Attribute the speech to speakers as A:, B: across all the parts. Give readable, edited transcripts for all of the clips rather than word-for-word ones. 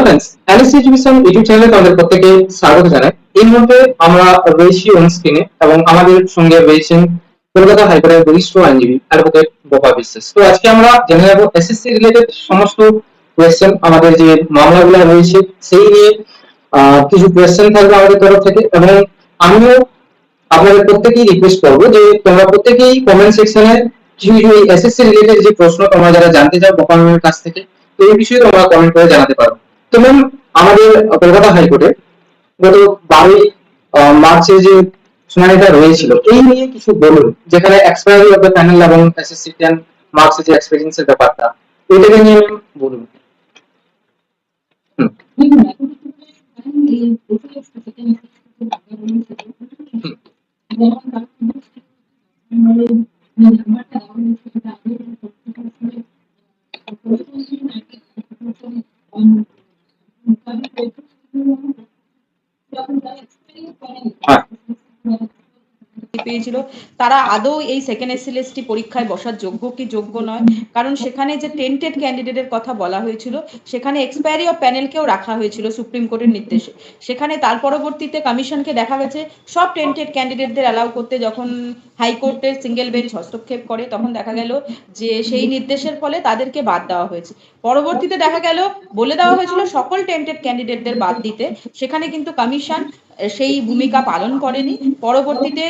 A: Students, Alice education YouTube চ্যানেলে তোমাদের প্রত্যেককে স্বাগত জানাই। এই মুহূর্তে আমরা রয়েছি অন স্ক্রিনে এবং আমাদের সঙ্গে রয়েছেন কলকাতা হাইকোর্টের বরিষ্ঠ আইনজীবী অ্যাডভোকেট গোপাল বিশ্বাস। তো আজকে আমরা জেনে নেব এসএসসি রিলেটেড সমস্ত কোয়েশ্চেন, আমাদের যে মামলাগুলো রয়েছে সেই নিয়ে কিছু কোয়েশ্চেন থাকবে আমাদের তরফ থেকে, এবং আমিও আপনাদের প্রত্যেকেই রিকোয়েস্ট করবো যে তোমরা প্রত্যেকেই কমেন্ট সেকশনে কিছু কিছু এসএসসি রিলেটেড যে প্রশ্ন তোমরা যারা জানতে চাও গোপাল ম্যামের কাছ থেকে, তো এই বিষয়ে তোমরা কমেন্ট করে জানাতে পারো। তো ম্যাম, আমাদের কলকাতা হাইকোর্টে গত 12ই মার্চে যে শুনানিটা রয়েছিল এই নিয়ে কিছু বলুন, যেখানে এক্সপায়ারি অফ দ্য প্যানেল এবং এসএসসি 10 মার্কসের যে এক্সপেরিয়েন্সের ব্যাপারটা, এটাকে নিয়ে বলুন। হুম। হ্যাঁ।
B: পেয়েছিল তারা আদৌ এই সেকেন্ড এসএলএসটি পরীক্ষায় বসার যোগ্য কি যোগ্য নয়, কারণ সেখানে যে টেন্টেড ক্যান্ডিডেটের কথা বলা হয়েছিল সেখানে এক্সপায়ারি অফ প্যানেলকেও রাখা হয়েছিল সুপ্রিম কোর্টের নির্দেশে। সেখানে তার পরবর্তীতে কমিশনকে দেখা গেছে সব টেন্টেড ক্যান্ডিডেটদের অ্যালাউ করতে যখন হাইকোর্টের সিঙ্গেল বেঞ্চ হস্তক্ষেপ করে তখন দেখা গেল যে সেই নির্দেশের ফলে তাদেরকে বাদ দেওয়া হয়েছে। পরবর্তীতে দেখা গেল বলে দেওয়া হয়েছিল সকল টেন্টেড ক্যান্ডিডেটদের বাদ দিতে, সেখানে কিন্তু কমিশন সেই ভূমিকা পালন করেনি। পরবর্তীতে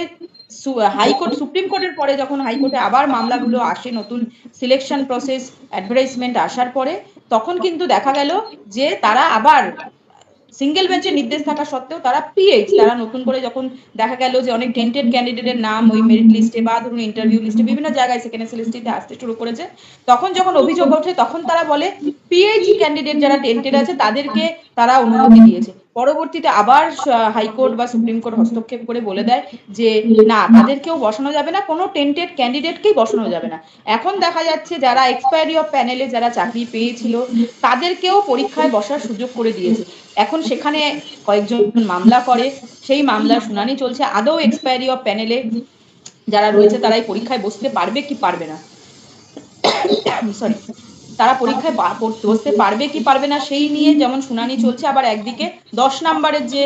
B: হাইকোর্ট সুপ্রিম কোর্টের পরে যখন হাইকোর্টে আবার মামলাগুলো আসে, নতুন সিলেকশন প্রসেস অ্যাডভার্টাইজমেন্ট আসার পরে, তখন কিন্তু দেখা গেল যে তারা আবার সিঙ্গেল বেঞ্চের নির্দেশ থাকা সত্ত্বেও তারা তারা নতুন করে যখন দেখা গেল যে অনেক টেন্টেড ক্যান্ডিডেটের নাম ওই মেরিট লিস্টে বা ধরুন ইন্টারভিউ লিস্টে বিভিন্ন জায়গায় সেকেন্ড এসএলএসটিতে আসতে শুরু করেছে, তখন যখন অভিযোগ ওঠে তখন তারা বলে পিএইচডি ক্যান্ডিডেট যারা টেন্টেড আছে তাদেরকে তারা অনুমতি দিয়েছে। পরবর্তীতে আবার হাইকোর্ট বা সুপ্রিম কোর্ট হস্তক্ষেপ করে বলে দেয় যে না, তাদেরকেও বসানো যাবে না, কোনো টেন্টেড ক্যান্ডিডেটকেই বসানো যাবে না। এখন দেখা যাচ্ছে যারা এক্সপায়ারি অফ প্যানেলে যারা চাকরি পেয়েছিল তাদেরকেও পরীক্ষায় বসার সুযোগ করে দিয়েছে। এখন সেখানে কয়েকজন মামলা করে, সেই মামলার শুনানি চলছে। আদৌ এক্সপায়ারি অফ প্যানেলে যারা রয়েছে তারা এই পরীক্ষায় বসতে পারবে কি পারবে না, সরি, তারা পরীক্ষায় বসতে পারবে কি পারবে না সেই নিয়ে যেমন শুনানি চলছে, আবার একদিকে 10 নম্বরের যে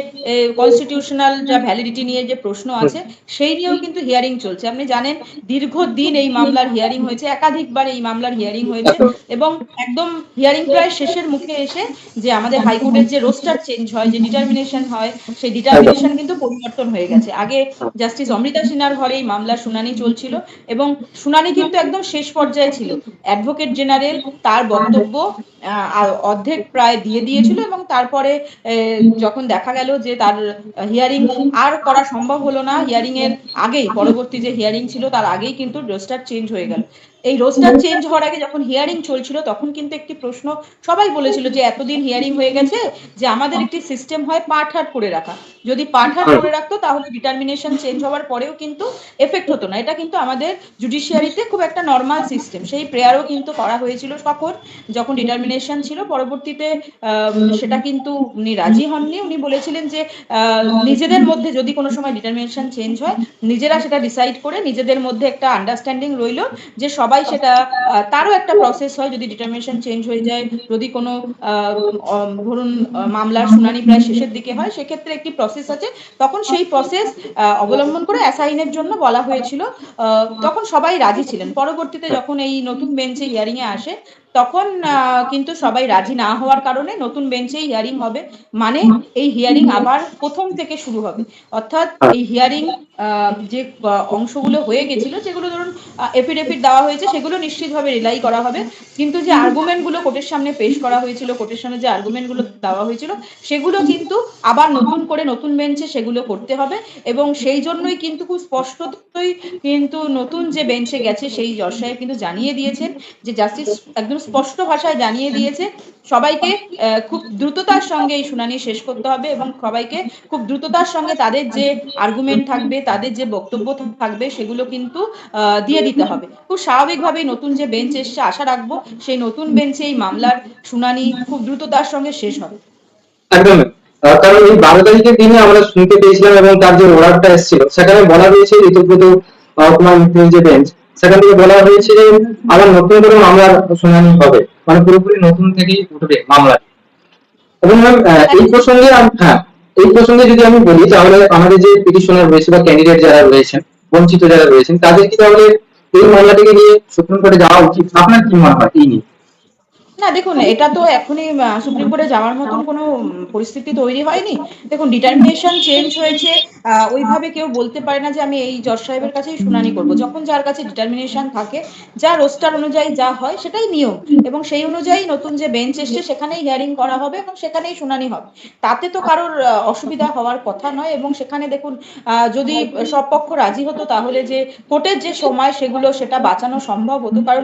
B: কনস্টিটিউশনাল যা ভ্যালিডিটি নিয়ে যে প্রশ্ন আছে সেই নিয়েও কিন্তু হিয়ারিং চলছে। আপনি জানেন দীর্ঘদিন এই মামলার হিয়ারিং হয়েছে, একাধিকবার এই মামলার হিয়ারিং হয়েছে, এবং একদম হিয়ারিং প্রায় শেষের মুখে এসে যে আমাদের হাইকোর্টের যে রোস্টার চেঞ্জ হয়, যে ডিটারমিনেশন হয়, সেই ডিটারমিনেশন কিন্তু পরিবর্তন হয়ে গেছে। আগে জাস্টিস অমৃতা সিনহার ঘরে এই মামলার শুনানি চলছিল এবং শুনানি কিন্তু একদম শেষ পর্যায়ে ছিল। অ্যাডভোকেট জেনারেল তার বক্তব্য অর্ধেক প্রায় দিয়ে দিয়েছিল, এবং তারপরে যখন দেখা গেল যে তার হিয়ারিং আর করা সম্ভব হলো না, হিয়ারিং এর আগেই পরবর্তী যে হিয়ারিং ছিল তার আগেই কিন্তু রোস্টার চেঞ্জ হয়ে গেল। এই রোস্টার চেঞ্জ হওয়ার আগে যখন হিয়ারিং চলছিল তখন কিন্তু একটি প্রশ্ন সবাই বলেছিল যে এতদিন হিয়ারিং হয়ে গেছে যে আমাদের একটি সিস্টেম হয় পার্ট হার্ট করে রাখা, যদি পার্ট হার্ট করে রাখতো তাহলে ডিটারমিনেশন চেঞ্জ হওয়ার পরেও কিন্তু এফেক্ট হতো না। এটা কিন্তু আমাদের জুডিশিয়ারিতে খুব একটা নর্মাল সিস্টেম। সেই প্রেয়ারও কিন্তু করা হয়েছিল তখন যখন ডিটারমিনেশন ছিল। পরবর্তীতে সেটা কিন্তু উনি রাজি হননি। উনি বলেছিলেন যে নিজেদের মধ্যে যদি কোনো সময় ডিটারমিনেশন চেঞ্জ হয় নিজেরা সেটা ডিসাইড করে, নিজেদের মধ্যে একটা আন্ডারস্ট্যান্ডিং রইল যে সবাই সেটা, তারও একটা প্রসেস হয় যদি ডিটারমিনেশন চেঞ্জ হয়ে যায়, যদি কোনো ধরুন মামলার শুনানি প্রায় শেষের দিকে হয় সেক্ষেত্রে একটি প্রসেস আছে, তখন সেই প্রসেস অবলম্বন করে অ্যাসাইনের জন্য বলা হয়েছিল। তখন সবাই রাজি ছিলেন। পরবর্তীতে যখন এই নতুন বেঞ্চে হিয়ারিং এ আসে তখন কিন্তু সবাই রাজি না হওয়ার কারণে নতুন বেঞ্চেই হিয়ারিং হবে, মানে এই হিয়ারিং আবার প্রথম থেকে শুরু হবে। অর্থাৎ এই হিয়ারিং যে অংশগুলো হয়ে গেছিল, যেগুলো ধরুন এফিডেভিট দেওয়া হয়েছে সেগুলো নিশ্চিতভাবে রিলাই করা হবে, কিন্তু যে আর্গুমেন্টগুলো কোর্টের সামনে পেশ করা হয়েছিল, কোর্টের সামনে যে আর্গুমেন্টগুলো দেওয়া হয়েছিল সেগুলো কিন্তু আবার নতুন করে নতুন বেঞ্চে সেগুলো করতে হবে। এবং সেই জন্যই কিন্তু খুব স্পষ্টতই কিন্তু নতুন যে বেঞ্চে গেছে সেই জজ সাহেব কিন্তু জানিয়ে দিয়েছেন যে জাস্টিস একদম স্পষ্ট ভাষায় জানিয়ে দিয়েছে সবাইকে খুব দ্রুততার সঙ্গে এই শুনানি শেষ করতে হবে, এবং সবাইকে খুব দ্রুততার সঙ্গে তাদের যে আর্গুমেন্ট থাকবে, তাদের যে বক্তব্য থাকবে সেগুলো কিন্তু দিয়ে দিতে হবে। খুব স্বাভাবিকভাবেই নতুন যে বেঞ্চ এসছে, আশা রাখবো সেই নতুন বেঞ্চে এই মামলার শুনানি খুব দ্রুততার সঙ্গে শেষ হবে।
A: একদম, কারণ এই 12 তারিখের দিনে আমরা শুনতে পেয়েছিলাম এবং তার যে অর্ডারটা এসেছিল সেখানে বলা হয়েছে ঋতুব্রত কুমার মিত্রের যে বেঞ্চ, সেখান থেকে বলা হয়েছে যে আবার নতুন করে মামলার শুনানি হবে, মানে পুরোপুরি নতুন থেকেই উঠবে মামলা। এবং ম্যাম এই প্রসঙ্গে হ্যাঁ, এই প্রসঙ্গে যদি আমি বলি তাহলে আমাদের যে পিটিশনার রয়েছে বা ক্যান্ডিডেট যারা রয়েছেন, বঞ্চিত যারা রয়েছেন, তাদের কি তাহলে এই মামলাটিকে নিয়ে সুপ্রিম কোর্টে যাওয়া উচিত? আপনার কি মনে হয় এই নিয়ে?
B: না দেখুন, এটা তো এখনই সুপ্রিম কোর্টে যাওয়ার মতন কোনো পরিস্থিতি তৈরি হয়নি। দেখুন, ডিটারমিনেশন চেঞ্জ হয়েছে, ওইভাবে কেউ বলতে পারে না যে আমি এই জজ সাহেবের কাছেই শুনানি করব। যখন যার কাছে ডিটারমিনেশন থাকে, যা রোস্টার অনুযায়ী যা হয় সেটাই নিয়ম, এবং সেই অনুযায়ী নতুন যে বেঞ্চ এসছে সেখানেই হিয়ারিং করা হবে এবং সেখানেই শুনানি হবে। তাতে তো কারোর অসুবিধা হওয়ার কথা নয়। এবং সেখানে দেখুন, যদি সব পক্ষ রাজি হতো তাহলে যে কোর্টের যে সময় সেগুলো সেটা বাঁচানো সম্ভব হতো। কারণ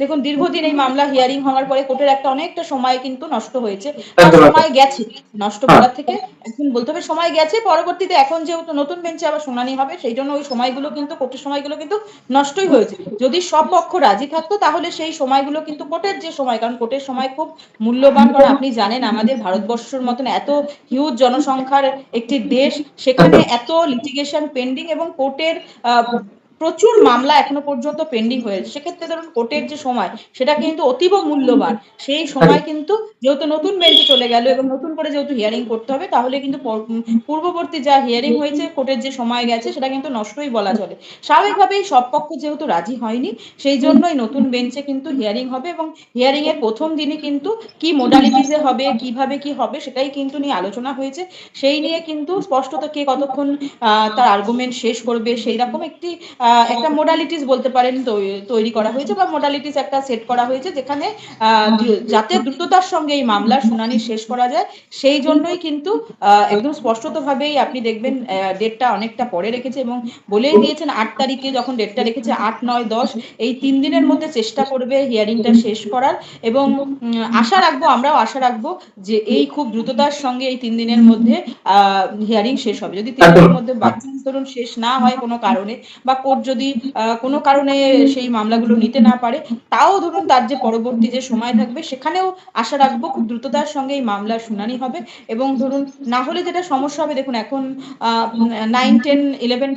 B: দেখুন, দীর্ঘদিন এই মামলা হিয়ারিং হওয়ার পরে কোর্টের একটা অনেকটা সময় কিন্তু নষ্ট হয়েছে, বা
A: একদম একদম।
B: সময় গেছে। নষ্ট
A: হ্যাঁ,
B: বলার থেকে এখন বলতে হবে সময় গেছে। পরবর্তীতে এখন যেহেতু নতুন বেঞ্চে আবার শুনানি হবে, সেই জন্য ওই সময়গুলো কিন্তু কোর্টের সময়গুলো কিন্তু নষ্টই হয়েছে। যদি সব পক্ষ রাজি থাকতো তাহলে সেই সময়গুলো কিন্তু কোর্টের যে সময়, কারণ কোর্টের সময় খুব মূল্যবান। কারণ আপনি জানেন আমাদের ভারতবর্ষের মতন এত হিউজ জনসংখ্যার একটি দেশ, সেখানে
A: একদম
B: এত লিটিগেশন পেন্ডিং এবং কোর্টের প্রচুর মামলা এখনো পর্যন্ত পেন্ডিং হয়েছে। সেক্ষেত্রে ধরুন কোর্টের যে সময় সেটা কিন্তু অতীব মূল্যবান। সেই সময়
A: একদম।
B: কিন্তু যেহেতু নতুন বেঞ্চে চলে গেল এবং নতুন করে যেহেতু হিয়ারিং করতে হবে, তাহলে কিন্তু পূর্ববর্তী যা হিয়ারিং হয়েছে, কোর্টের যে সময় গেছে সেটা কিন্তু নষ্টই বলা চলে। স্বাভাবিকভাবেই সব পক্ষ যেহেতু রাজি হয়নি, সেই জন্যই নতুন বেঞ্চে কিন্তু হিয়ারিং হবে, এবং হিয়ারিং এর প্রথম দিনই কিন্তু কি মোডালিটিসে হবে, কিভাবে কি হবে সেটাই কিন্তু নিয়ে আলোচনা হয়েছে। সেই নিয়ে কিন্তু স্পষ্টত কে কতক্ষণ তার আর্গুমেন্ট শেষ করবে সেই রকম একটা মোডালিটিস বলতে পারেন তৈরি করা হয়েছে, বা মোডালিটিস একটা সেট করা হয়েছে, যেখানে যাতে দ্রুততার সঙ্গে এই মামলার শুনানি শেষ করা যায়। সেই জন্যই কিন্তু একদম স্পষ্টতভাবেই আপনি দেখবেন ডেটটা অনেকটা পরে রেখেছে, এবং বলেই দিয়েছেন 8 তারিখে যখন ডেটটা রেখেছে, 8, 9, 10 এই 3 দিনের মধ্যে চেষ্টা করবে হিয়ারিংটা শেষ করার। এবং আশা রাখবো, আমরাও আশা রাখবো যে এই খুব দ্রুততার সঙ্গে এই 3 দিনের মধ্যে হিয়ারিং শেষ হবে। যদি তিন
A: একদম।
B: দিনের মধ্যে বাই চান্স ধরুন শেষ না হয় কোনো কারণে, বা কোর্ট যদি কোনো কারণে সেই মামলাগুলো নিতে না পারে, তাও ধরুন তার যে পরবর্তী যে সময় থাকবে সেখানেও আশা রাখবো খুব দ্রুততার সঙ্গে এই মামলার শুনানি হবে। এবং ধরুন না হলে যেটা সমস্যা হবে, দেখুন এখন 9, 10, 11,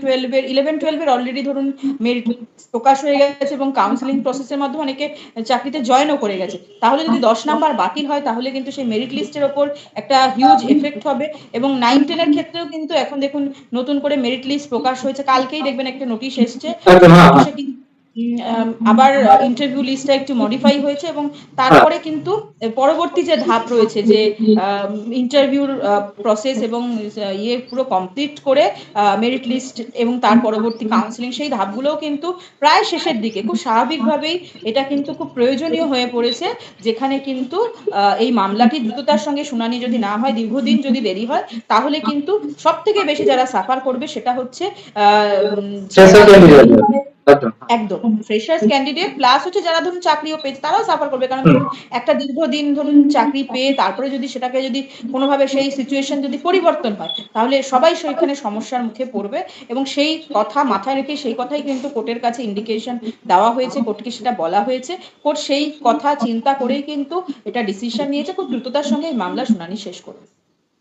B: 12-এর অলরেডি ধরুন মেরিট প্রকাশ হয়ে গেছে এবং কাউন্সিলিং প্রসেসের মাধ্যমে অনেকে চাকরিতে জয়েনও করে গেছে। তাহলে যদি 10 নাম্বার বাতিল হয় তাহলে কিন্তু সেই মেরিট লিস্টের ওপর একটা হিউজ এফেক্ট হবে। এবং 9, 10-এর ক্ষেত্রেও কিন্তু এখন দেখুন নতুন করে মেরিট লিস্ট প্রকাশ হয়েছে, কালকেই দেখবেন একটা নোটিশ এসছে।
A: একদম।
B: সেই
A: হ্যাঁ হ্যাঁ
B: নোটিশে কিন্তু আবার ইন্টারভিউ লিস্টটা একটু মডিফাই হয়েছে, এবং
A: হ্যাঁ।
B: তারপরে কিন্তু পরবর্তী যে ধাপ রয়েছে, যে ইন্টারভিউর প্রসেস এবং পুরো কমপ্লিট করে মেরিট লিস্ট এবং তার পরবর্তী কাউন্সিলিং, সেই ধাপগুলোও কিন্তু প্রায় শেষের দিকে। খুব স্বাভাবিকভাবেই এটা কিন্তু খুব প্রয়োজনীয় হয়ে পড়েছে, যেখানে কিন্তু এই মামলাটি দ্রুততার সঙ্গে শুনানি যদি না হয়, দীর্ঘদিন যদি দেরি হয়, তাহলে কিন্তু সব থেকে বেশি যারা সাফার করবে সেটা হচ্ছে
A: ফ্রেশার
B: যারা
A: ক্যান্ডিডেট।
B: দীর্ঘদিন ধরে
A: একদম।
B: একদম ফ্রেশার্স ক্যান্ডিডেট, প্লাস হচ্ছে যারা ধরুন চাকরিও পেয়েছে তারাও সাফার করবে। কারণ
A: হুম।
B: ধরুন একটা দীর্ঘদিন ধরুন চাকরি পেয়ে তারপরে যদি সেটাকে যদি কোনোভাবে সেই সিচুয়েশন যদি পরিবর্তন হয়, তাহলে সবাই সেখানে সমস্যার মুখে পড়বে। এবং সেই কথা মাথায় রেখে সেই কথাই কিন্তু কোর্টের কাছে ইন্ডিকেশন দেওয়া হয়েছে, কোর্টকে সেটা বলা হয়েছে। কোর্ট সেই কথা চিন্তা করেই কিন্তু এটা ডিসিশন নিয়েছে খুব দ্রুততার সঙ্গে এই মামলা শুনানি শেষ করবে।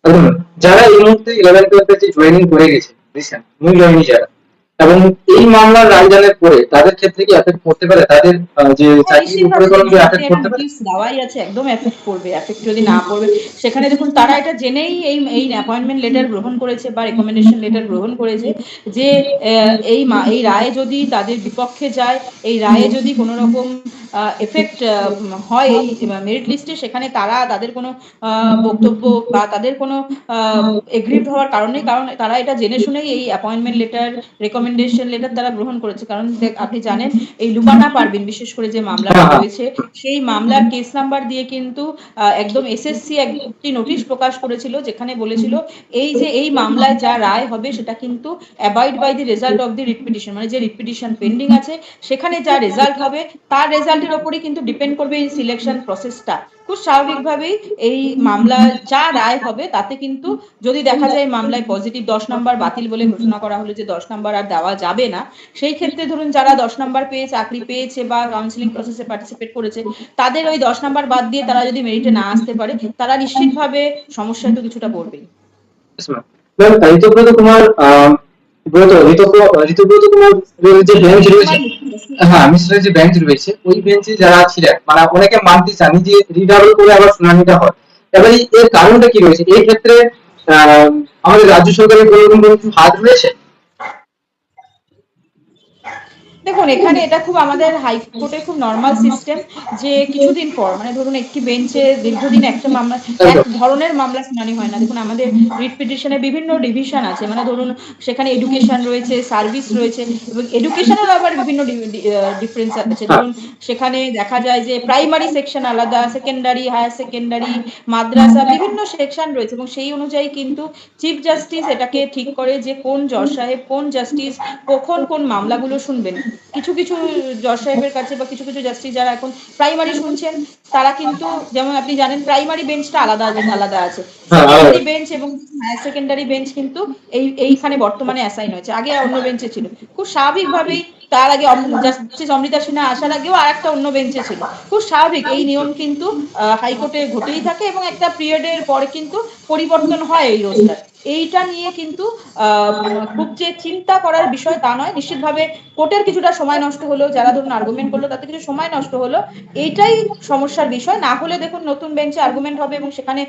A: একদম। যারা এই মুহূর্তে 11-12 যে জয়েনিং করে গেছে, রিসেন্ট নিউ জয়েনি যারা, এবং এই মামলার রায়দানের পরে তাদের ক্ষেত্রে কি এফেক্ট করতে পারে? তাদের যে
B: হ্যাঁ,
A: চাকরির উপরে
B: নিশ্চিতভাবে
A: কোনো
B: দেখুন,
A: কি
B: আপনি
A: এফেক্ট
B: একটা
A: করতে পারে?
B: নোটিশ দেওয়াই আছে, একদম এফেক্ট করবে। এফেক্ট যদি না পড়বে, সেখানে দেখুন তারা এটা জেনেই এই অ্যাপয়েন্টমেন্ট লেটার গ্রহণ করেছে বা রেকমেন্ডেশন লেটার গ্রহণ করেছে, যে এই রায় যদি তাদের বিপক্ষে যায়, এই রায়ে যদি কোনো রকম এফেক্ট হয় এই মেরিট লিস্টে, সেখানে তাদের কোনো বক্তব্য বা তাদের কোনো এগ্রিভ হওয়ার কারণ নেই। কারণ তারা এটা জেনে শুনেই এই অ্যাপয়েন্টমেন্ট লেটার, রেকমেন্ডেশন লেটার তারা গ্রহণ করেছে। কারণ আপনি জানেন এই লুবানা পারভিন বিশেষ করে যে মামলাটা
A: হ্যাঁ হ্যাঁ।
B: রয়েছে, সেই মামলার কেস নাম্বার দিয়ে কিন্তু একদম এসএসসি একটি নোটিশ প্রকাশ করেছিল, যেখানে বলেছিল এই যে এই মামলায় যা রায় হবে সেটা কিন্তু abide by the result of the writ petition, মানে যে রিট পিটিশন পেন্ডিং আছে সেখানে যা রেজাল্ট হবে তার রেজাল্টের ওপরই কিন্তু ডিপেন্ড করবে এই সিলেকশন প্রসেসটা। খুব স্বাভাবিকভাবেই এই মামলা যা রায় হবে তাতে কিন্তু যদি দেখা যায় মামলায় পজিটিভ 10 নাম্বার বাতিল বলে ঘোষণা করা হলো যে 10 নাম্বার আর দেওয়া যাবে না, সেই ক্ষেত্রে ধরুন যারা 10 নাম্বার পেয়ে চাকরি পেয়েছে বা কাউন্সিলিং প্রসেসে পার্টিসিপেট করেছে, তাদের ওই 10 নাম্বার বাদ দিয়ে তারা যদি মেরিটে না আসতে পারে, তারা নিশ্চিতভাবে সমস্যায় তো কিছুটা পড়বেই।
A: ম্যাম, ঋতুব্রত কুমার ঋতুব্রত কুমার যে বেঞ্চ রয়েছে, হ্যাঁ মিশ্রের যে বেঞ্চ রয়েছে, ওই বেঞ্চে যারা ছিলেন মানে অনেকে মানতে চান যে রিডাবল করে আবার শুনানিটা হয়, এবার এর কারণটা কি রয়েছে এই ক্ষেত্রে? আহ, আমাদের রাজ্য সরকারের কোনো কিছু হাত রয়েছে?
B: দেখুন, এখানে এটা খুব আমাদের হাইকোর্টে খুব নর্মাল সিস্টেম যে কিছুদিন পর মানে ধরুন একটি বেঞ্চে দীর্ঘদিন একটা মামলা এক
A: একদম।
B: ধরনের মামলা শুনানি হয় না। দেখুন আমাদের রিট পিটিশনে বিভিন্ন ডিভিশন আছে, মানে ধরুন সেখানে এডুকেশন রয়েছে, সার্ভিস রয়েছে, এবং এডুকেশনের আবার বিভিন্ন ডিফারেন্স আছে।
A: হ্যাঁ।
B: ধরুন সেখানে দেখা যায় যে প্রাইমারি সেকশন আলাদা, সেকেন্ডারি, হায়ার সেকেন্ডারি, মাদ্রাসা, বিভিন্ন সেকশন রয়েছে, এবং সেই অনুযায়ী কিন্তু চিফ জাস্টিস এটাকে ঠিক করে যে কোন জজ সাহেব, কোন জাস্টিস কখন কোন মামলাগুলো শুনবেন। কিছু কিছু জজ সাহেবের কাছে বা কিছু কিছু জাস্টিস যারা এখন প্রাইমারি শুনছেন, তারা কিন্তু যেমন আপনি জানেন প্রাইমারি বেঞ্চটা আলাদা আলাদা আছে,
A: হ্যাঁ,
B: সেকেন্ডারি বেঞ্চ এবং হায়ার সেকেন্ডারি বেঞ্চ কিন্তু এইখানে বর্তমানে অ্যাসাইন হয়েছে, আগে অন্য বেঞ্চে ছিল। খুব স্বাভাবিকভাবেই তার আগে জাস্টিস অমৃতা সিনহা আসার আগেও আর একটা অন্য বেঞ্চে ছিল। খুব স্বাভাবিক, এই নিয়ম কিন্তু হাইকোর্টে ঘটেই থাকে, এবং একটা পিরিয়ডের পরে কিন্তু পরিবর্তন হয় এই রোস্টার। এইটা নিয়ে কিন্তু খুব যে চিন্তা করার বিষয় তা নয়। নিশ্চিতভাবে কোর্টের কিছুটা সময় নষ্ট হলো, যারা ধরুন আর্গুমেন্ট করলো তাতে কিছু সময় নষ্ট হলো, এইটাই সমস্যার বিষয়। না হলে দেখুন নতুন বেঞ্চে আর্গুমেন্ট হবে এবং সেখানে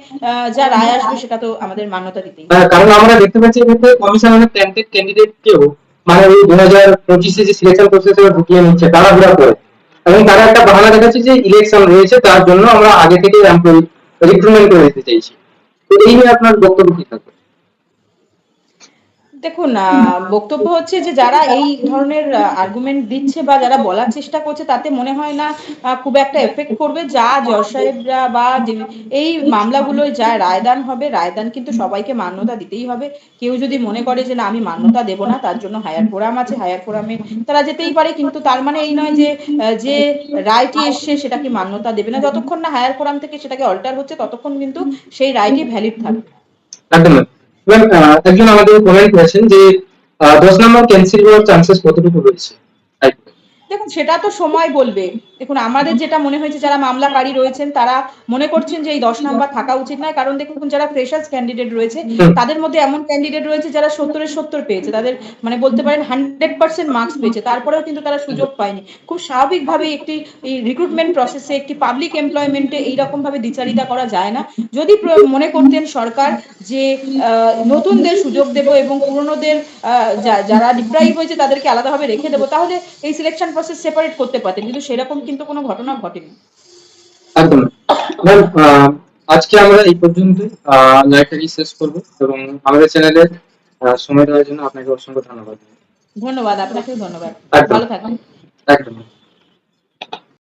B: যা রায় আসবে সেটা তো আমাদের মান্যতা দিতেই হবে।
A: কারণ আমরা দেখতে পাচ্ছি এক্ষেত্রে কমিশন অনেক ক্যান্ডিডেট কেও মানে ওই 2025 যে সিলেকশন প্রসেসে ঢুকিয়ে নিচ্ছে তাড়াহুড়া করে, এবং তারা একটা বাহানা দেখাচ্ছে যে ইলেকশন রয়েছে তার জন্য আমরা আগে থেকে এমপ্লয়ি রিক্রুটমেন্ট করে দিতে চাইছি। তো এই নিয়ে আপনার বক্তব্য কি থাকবে?
B: দেখুন, বক্তব্য হচ্ছে যে যারা এই ধরনের আর্গুমেন্ট দিচ্ছে বা যারা বলার চেষ্টা করছে, তাতে মনে হয় না খুব একটা এফেক্ট করবে। যা জজ সাহেবরা বা এই মামলাগুলোয় যা রায়দান হবে, রায়দান কিন্তু সবাইকে মান্যতা দিতেই হবে। কেউ যদি মনে করে যে না আমি মান্যতা দেব না, তার জন্য হায়ার ফোরাম আছে, হায়ার ফোরামে তারা যেতেই পারে, কিন্তু তার মানে এই নয় যে যে রায়টি এসছে সেটাকে মান্যতা দেবে না। যতক্ষণ না হায়ার ফোরাম থেকে সেটাকে অল্টার হচ্ছে ততক্ষণ কিন্তু সেই রায়টি ভ্যালিড থাকবে।
A: একদম। এবার একজন আমাদের কমেন্ট করেছেন যে 10 নম্বর ক্যান্সেল হওয়ার চান্সেস কতটুকু রয়েছে?
B: দেখুন সেটা তো সময় বলবে। দেখুন আমাদের যেটা মনে হয়েছে, যারা মামলাকারী রয়েছেন তারা মনে করছেন যে এই 10 নাম্বার থাকা উচিত নয়। কারণ দেখুন যারা ফ্রেশার্স ক্যান্ডিডেট রয়েছে,
A: হুম।
B: তাদের মধ্যে এমন ক্যান্ডিডেট রয়েছে যারা 70 এর 70 পেয়েছে। তাদের মানে বলতে পারেন 100% মার্কস পেয়েছে। তারপরেও কিন্তু তারা সুযোগ পায়নি। খুব স্বাভাবিকভাবেই একটি এই রিক্রুটমেন্ট প্রসেসে, একটি পাবলিক এমপ্লয়মেন্টে এইরকম ভাবে দ্বিচারিতা করা যায় না। যদি মনে করতেন সরকার যে নতুনদের সুযোগ দেব এবং পুরনোদের যারা ডিপ্রাইভ হয়েছে তাদেরকে আলাদাভাবে রেখে দেবো, তাহলে এই সিলেকশন প্রসেস সেপারেট করতে পারতেন, কিন্তু সেরকম কিন্তু কোনো ঘটনা ঘটেনি।
A: একদম। ম্যাম, আজকে আমরা এই পর্যন্ত লাইভটাকে শেষ করবো, এবং আমাদের চ্যানেলে সময় দেওয়ার জন্য আপনাকে অসংখ্য ধন্যবাদ।
B: ধন্যবাদ, আপনাকেও ধন্যবাদ।
A: একদম।
B: ভালো থাকবেন।
A: একদম।